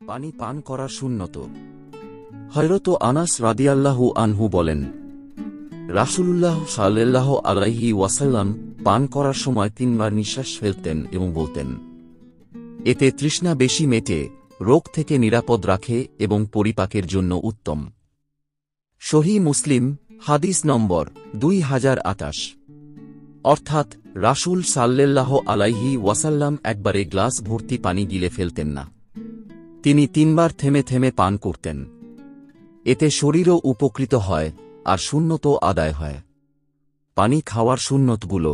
পানি পান করা সুন্নত। হযরত আনাস রাদিয়াল্লাহু আনহু বলেন, রাসূলুল্লাহ সাল্লাল্লাহু আলাইহি ওয়াসাল্লাম পান করার সময় 3 বার নিঃশ্বাস ফেলতেন এবং বলতেন, এতে তৃষ্ণা বেশি মেটে, রোগ থেকে নিরাপদ রাখে এবং পরিপাকের জন্য উত্তম। সহিহ মুসলিম, হাদিস নম্বর 2028। অর্থাৎ রাসূল সাল্লাল্লাহু আলাইহি ওয়াসাল্লাম একবারে গ্লাস ভর্তি পানি গিলে ফেলতেন না। তিনি 3 বার থেমে থেমে পান করতেন। এতে শরীরও উপকৃত হয় আর সুন্নতও আদায় হয়। পানি খাওয়ার সুন্নতগুলো: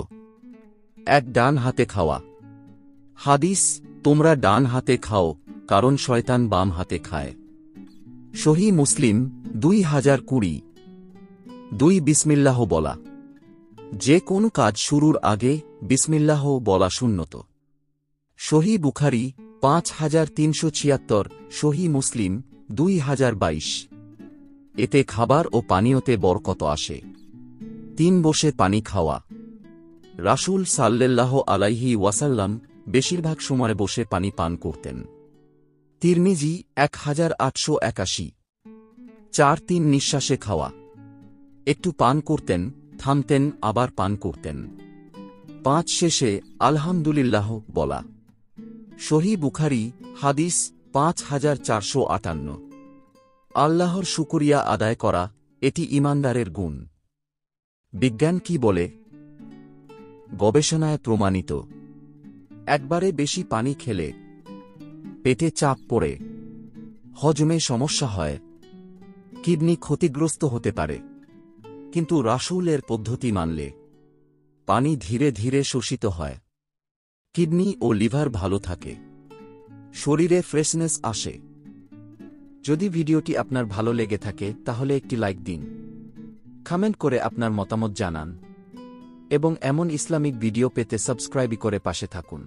1. ডান হাতে খাওয়া। হাদিস, তোমরা ডান হাতে খাও, কারণ শয়তান বাম হাতে খায়। সহিহ মুসলিম 2020। 2. বিসমিল্লাহ বলা। যে কোন কাজ শুরুর আগে বিসমিল্লাহ বলা সুন্নত। সহিহ বুখারী 5376, সহিহ মুসলিম 2022। এতে খাবার ও পানীয়তে বরকত আসে। 3. বসে পানি খাওয়া। রাসূল সাল্লাল্লাহু আলাইহি ওয়াসাল্লাম বেশিরভাগ সময় বসে পানি পান করতেন। তিরমিজি 1881। 4. 3 নিঃশ্বাসে খাওয়া। একটু পান করতেন, থামতেন, আবার পান করতেন। 5. শেষে আলহামদুলিল্লাহ বলা। সহিহ বুখারী, হাদিস 5458। আল্লাহর শুকরিয়া আদায় করা, এটি ঈমানদারের গুণ। বিজ্ঞান কি বলে? গবেষণায় প্রমাণিত, একবারে বেশি পানি খেলে পেটে চাপ পড়ে, হজমে সমস্যা হয়, কিডনি ক্ষতিগ্রস্ত হতে পারে। কিন্তু রাসূলের পদ্ধতি মানলে পানি ধীরে ধীরে শোষিত হয়, কিডনি ও লিভার ভালো থাকে, শরীরে ফ্রেশনেস আসে। যদি ভিডিওটি আপনার ভালো লেগে থাকে তাহলে একটি লাইক দিন, কমেন্ট করে আপনার মতামত জানান এবং এমন ইসলামিক ভিডিও পেতে সাবস্ক্রাইব করে পাশে থাকুন।